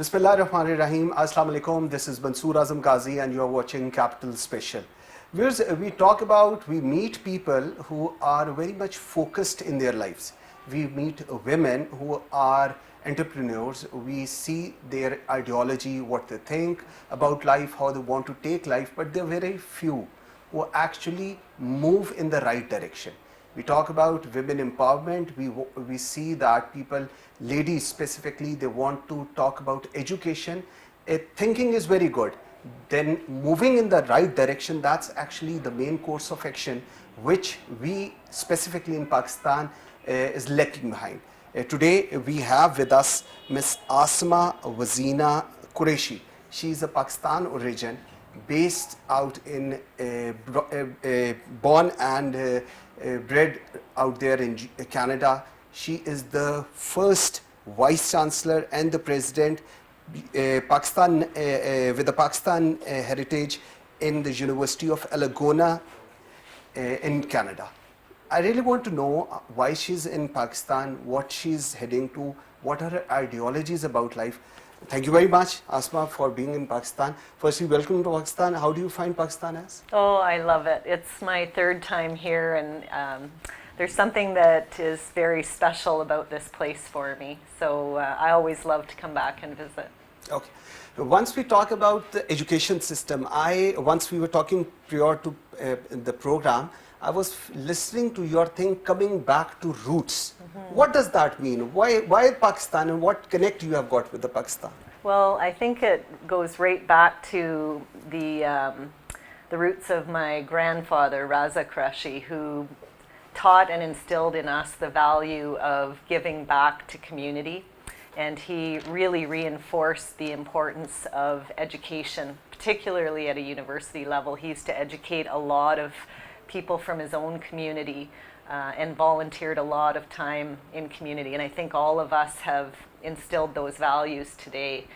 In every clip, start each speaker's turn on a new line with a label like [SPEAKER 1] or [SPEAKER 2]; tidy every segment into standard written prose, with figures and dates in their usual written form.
[SPEAKER 1] Bismillahirrahmanirrahim. Assalamu alaikum. This is Mansoor Azam Ghazi and you are watching Capital Special. Viewers, we meet people who are very much focused in their lives. We meet women who are entrepreneurs. We see their ideology, what they think about life, how they want to take life, but there are very few who actually move in the right direction. We talk about women empowerment. We see that people, ladies specifically, they want to talk about education. Thinking is very good. Then moving in the right direction, that's actually the main course of action, which we specifically in Pakistan is lacking behind. Today we have with us Miss Asma Wazina Qureshi. She is a Pakistan origin, based out in, born and bred out there in Canada. She is the first Vice Chancellor and the President Pakistan with the Pakistan heritage in the University of Algona in Canada. I really want to know why she's in Pakistan, what she's heading to, what are her ideologies about life. Thank you very much, Asma, for being in Pakistan. Firstly, welcome to Pakistan. How do you find Pakistan as?
[SPEAKER 2] Oh, I love it. It's my third time here, and there's something that is very special about this place for me. So I always love to come back and visit.
[SPEAKER 1] Okay. Once we talk about the education system, once we were talking prior to the program, I was listening to your thing, coming back to roots. What does that mean? Why Pakistan, and what connect you have got with the Pakistan?
[SPEAKER 2] Well, I think it goes right back to the roots of my grandfather, Raza Qureshi, who taught and instilled in us the value of giving back to community. And he really reinforced the importance of education, particularly at a university level. He used to educate a lot of people from his own community and volunteered a lot of time in community. And I think all of us have instilled those values today.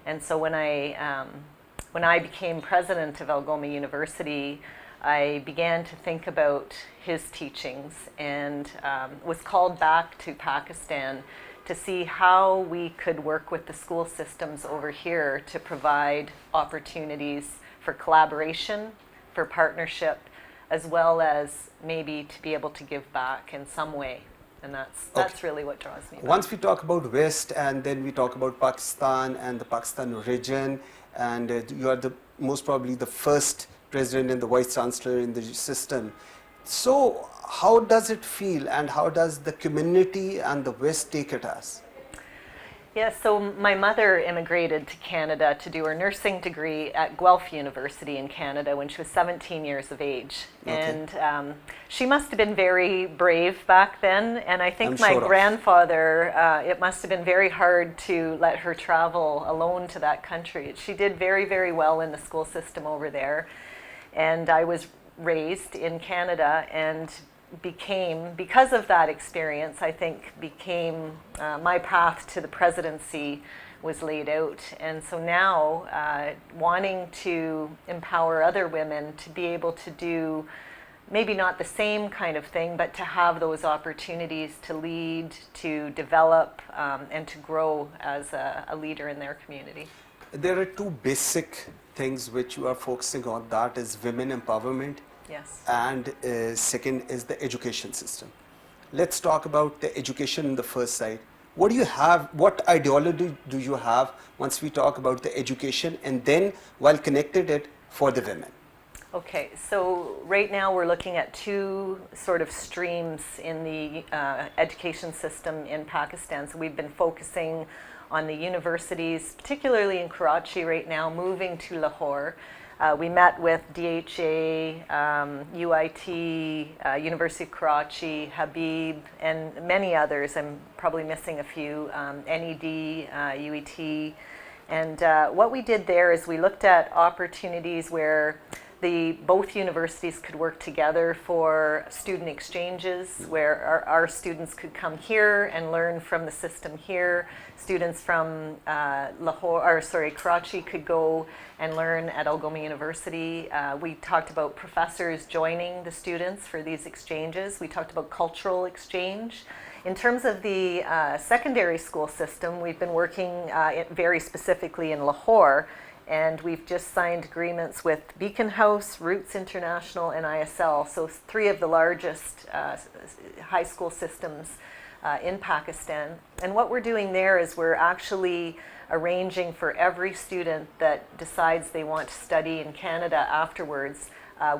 [SPEAKER 2] And so when I became president of Algoma University, I began to think about his teachings and was called back to Pakistan to see how we could work with the school systems over here to provide opportunities for collaboration, for partnership, as well as maybe to be able to give back in some way. And that's really what draws me back.
[SPEAKER 1] Once we talk about West, and then we talk about Pakistan and the Pakistan origin, and you are most probably the first president and the vice chancellor in the system. So how does it feel, and how does the community and the West take it as?
[SPEAKER 2] Yes, so my mother immigrated to Canada to do her nursing degree at Guelph University in Canada when she was 17 years of age. Okay. And she must have been very brave back then. And I think my grandfather, it must have been very hard to let her travel alone to that country. She did very, very well in the school system over there. And I was raised in Canada and because of that experience, I think my path to the presidency was laid out. And so now, wanting to empower other women to be able to do maybe not the same kind of thing, but to have those opportunities to lead, to develop, and to grow as a leader in their community.
[SPEAKER 1] There are two basic things which you are focusing on, that is women empowerment.
[SPEAKER 2] Yes.
[SPEAKER 1] And second is the education system. Let's talk about the education in the first side. What do you have, what ideology do you have once we talk about the education, and then while connected it for the women?
[SPEAKER 2] Okay, so right now we're looking at two sort of streams in the education system in Pakistan. So we've been focusing on the universities, particularly in Karachi right now, moving to Lahore. We met with DHA, UIT, University of Karachi, Habib, and many others. I'm probably missing a few, NED, UET. And what we did there is we looked at opportunities where both universities could work together for student exchanges, where our students could come here and learn from the system here. Students from Karachi could go and learn at Algoma University. We talked about professors joining the students for these exchanges. We talked about cultural exchange. In terms of the secondary school system, we've been working very specifically in Lahore, and we've just signed agreements with Beacon House, Roots International, and ISL, so three of the largest high school systems in Pakistan. And what we're doing there is we're actually arranging for every student that decides they want to study in Canada afterwards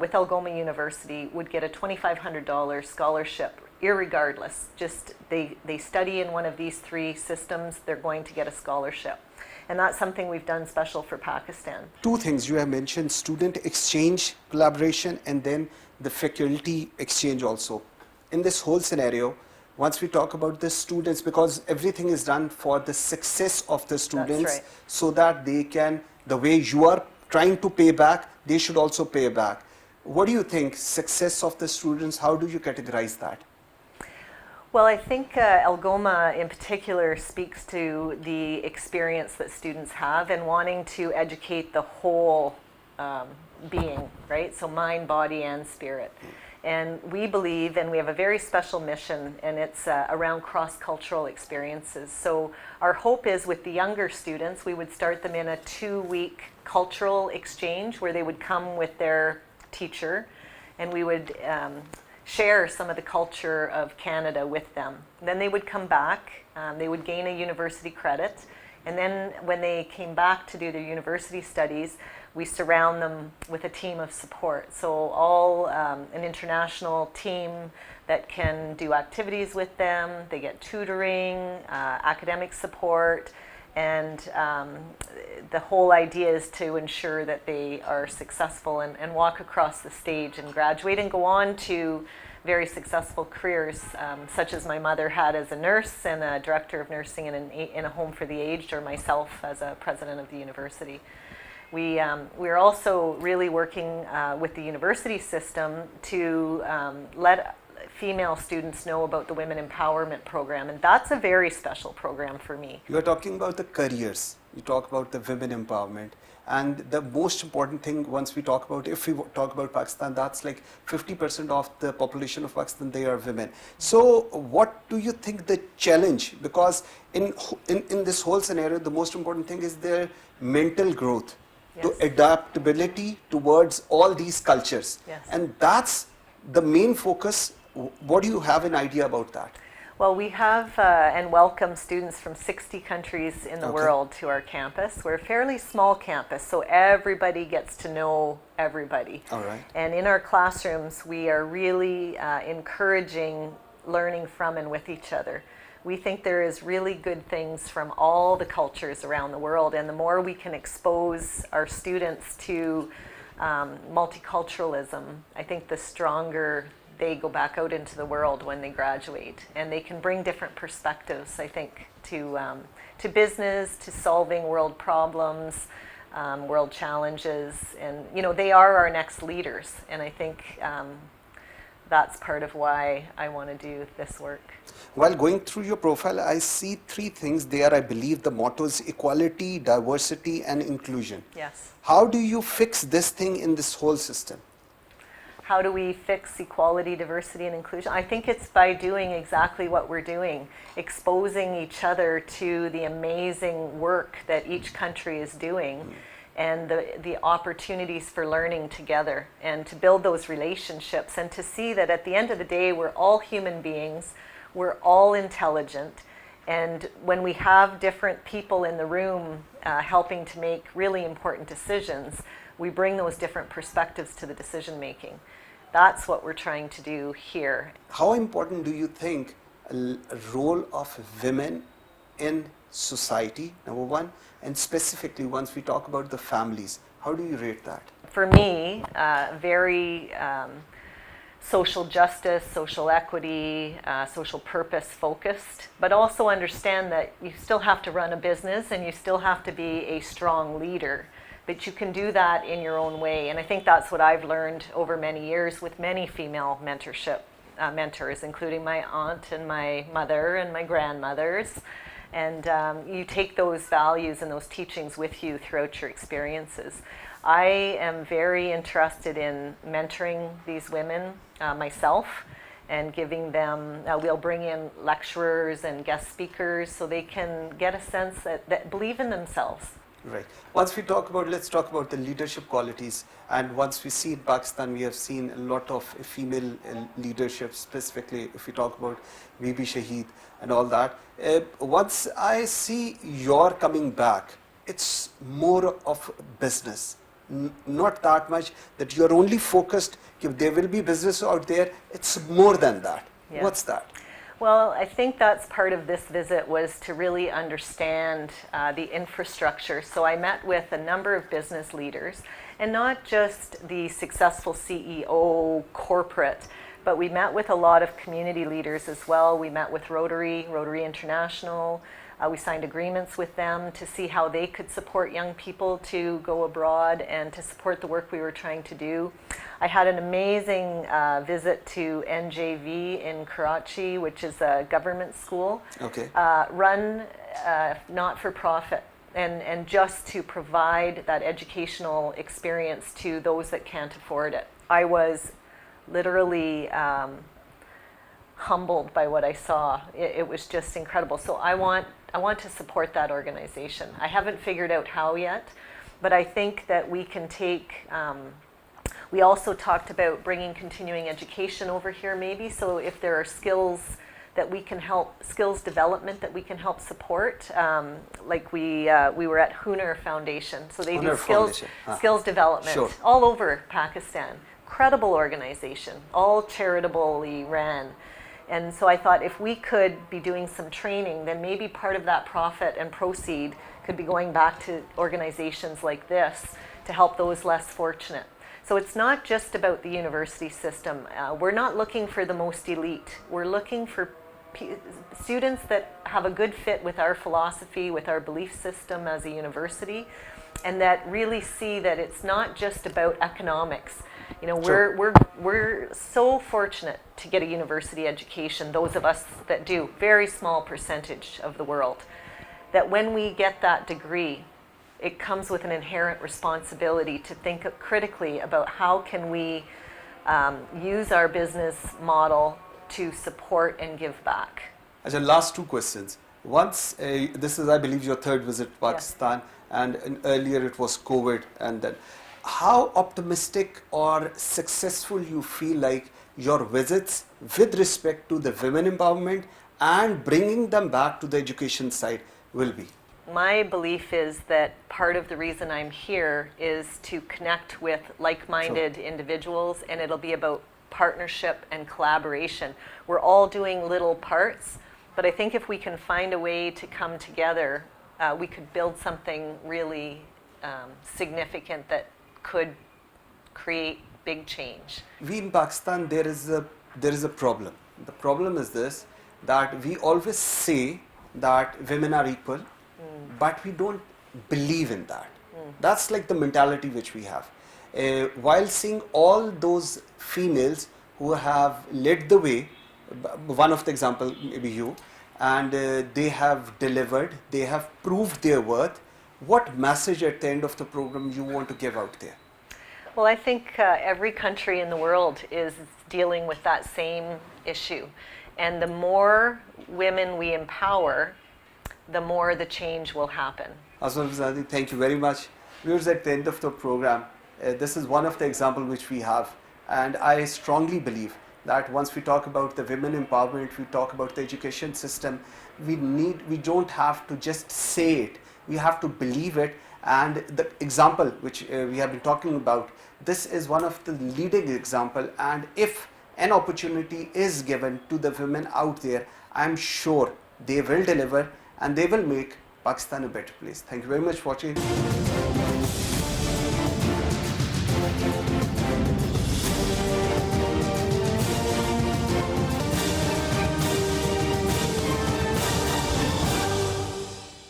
[SPEAKER 2] with Algoma University would get a $2,500 scholarship irregardless. Just they study in one of these three systems, they're going to get a scholarship. And that's something we've done special for Pakistan.
[SPEAKER 1] Two things you have mentioned, student exchange collaboration and then the faculty exchange also. In this whole scenario, once we talk about the students, because everything is done for the success of the students,
[SPEAKER 2] right.
[SPEAKER 1] so that they can, the way you are trying to pay back, they should also pay back. What do you think, success of the students, how do you categorize that?
[SPEAKER 2] Well, I think Algoma in particular speaks to the experience that students have and wanting to educate the whole being, right? So mind, body, and spirit. And we believe, and we have a very special mission, and it's around cross-cultural experiences. So our hope is with the younger students, we would start them in a 2-week cultural exchange where they would come with their teacher, and we would share some of the culture of Canada with them. Then they would come back, they would gain a university credit, and then when they came back to do their university studies, we surround them with a team of support. So all an international team that can do activities with them, they get tutoring, academic support, and the whole idea is to ensure that they are successful and walk across the stage and graduate and go on to very successful careers, such as my mother had as a nurse and a director of nursing in a home for the aged, or myself as a president of the university. We're also really working with the university system to let female students know about the Women Empowerment Program, and that's a very special program for me.
[SPEAKER 1] You are talking about the careers, you talk about the women empowerment, and the most important thing once we talk about, if we talk about Pakistan, that's like 50% of the population of Pakistan, they are women. So what do you think the challenge, because in this whole scenario, the most important thing is their mental growth,
[SPEAKER 2] yes.
[SPEAKER 1] to adaptability towards all these cultures.
[SPEAKER 2] Yes.
[SPEAKER 1] And that's the main focus. What do you have an idea about that?
[SPEAKER 2] Well, we have and welcome students from 60 countries in the world to our campus. We're a fairly small campus, so everybody gets to know everybody.
[SPEAKER 1] All right.
[SPEAKER 2] And in our classrooms, we are really encouraging learning from and with each other. We think there is really good things from all the cultures around the world, and the more we can expose our students to multiculturalism, I think the stronger they go back out into the world when they graduate, and they can bring different perspectives, I think, to business, to solving world problems, world challenges, and they are our next leaders, and I think that's part of why I want to do this work.
[SPEAKER 1] While going through your profile, I see 3 things there. I believe the mottos: equality, diversity, and inclusion.
[SPEAKER 2] Yes.
[SPEAKER 1] How do you fix this thing in this whole system?
[SPEAKER 2] How do we fix equality, diversity, and inclusion? I think it's by doing exactly what we're doing, exposing each other to the amazing work that each country is doing, and the opportunities for learning together, and to build those relationships, and to see that at the end of the day, we're all human beings, we're all intelligent, and when we have different people in the room helping to make really important decisions, we bring those different perspectives to the decision making. That's what we're trying to do here.
[SPEAKER 1] How important do you think a role of women in society, number one, and specifically once we talk about the families, how do you rate that?
[SPEAKER 2] For me, very social justice, social equity, social purpose focused, but also understand that you still have to run a business and you still have to be a strong leader. But you can do that in your own way, and I think that's what I've learned over many years with many female mentors, including my aunt and my mother and my grandmothers. And you take those values and those teachings with you throughout your experiences. I am very interested in mentoring these women myself, and giving them, we'll bring in lecturers and guest speakers so they can get a sense that believe in themselves.
[SPEAKER 1] Right. Once we talk about, let's talk about the leadership qualities. And once we see in Pakistan, we have seen a lot of female leadership, specifically if we talk about Bibi Shaheed and all that. Once I see your coming back, it's more of business. Not that much that you're only focused, if there will be business out there, it's more than that.
[SPEAKER 2] Yeah.
[SPEAKER 1] What's that?
[SPEAKER 2] Well, I think that's part of this visit was to really understand the infrastructure. So I met with a number of business leaders, and not just the successful CEO corporate, but we met with a lot of community leaders as well. We met with Rotary International. We signed agreements with them to see how they could support young people to go abroad and to support the work we were trying to do. I had an amazing visit to NJV in Karachi, which is a government school,
[SPEAKER 1] Okay.
[SPEAKER 2] run not-for-profit, and just to provide that educational experience to those that can't afford it. I was literally humbled by what I saw. It was just incredible. So I want to support that organization. I haven't figured out how yet, but I think that we can take, we also talked about bringing continuing education over here maybe, so if there are skills that we can help, skills development that we can help support, like we were at Hunar Foundation, so they do skills development
[SPEAKER 1] Sure.
[SPEAKER 2] all over Pakistan. Incredible organization, all charitably ran. And so I thought if we could be doing some training, then maybe part of that profit and proceed could be going back to organizations like this to help those less fortunate. So it's not just about the university system. We're not looking for the most elite. We're looking for students that have a good fit with our philosophy, with our belief system as a university, and that really see that it's not just about economics. You know, we're so fortunate to get a university education, those of us that do, very small percentage of the world, that when we get that degree, it comes with an inherent responsibility to think critically about how can we use our business model to support and give back.
[SPEAKER 1] As a last two questions. Once, this is I believe your third visit to Pakistan, and earlier it was COVID, and then how optimistic or successful you feel like your visits with respect to the women empowerment and bringing them back to the education side will be?
[SPEAKER 2] My belief is that part of the reason I'm here is to connect with like-minded individuals, and it'll be about partnership and collaboration. We're all doing little parts, but I think if we can find a way to come together, we could build something really significant that could create big change.
[SPEAKER 1] We in Pakistan, there is a problem. The problem is this, that we always say that women are equal, but we don't believe in that. That's like the mentality which we have. While seeing all those females who have led the way, one of the example maybe you, and they have delivered, they have proved their worth, what message at the end of the program you want to give out there?
[SPEAKER 2] Well, I think every country in the world is dealing with that same issue. And the more women we empower, the more the change will happen.
[SPEAKER 1] Asma Wazina, thank you very much. Viewers, at the end of the program, this is one of the examples which we have. And I strongly believe that once we talk about the women empowerment, we talk about the education system, we don't have to just say it. We have to believe it. And the example which we have been talking about, this is one of the leading example. And if an opportunity is given to the women out there, I'm sure they will deliver and they will make Pakistan a better place. Thank you very much for watching.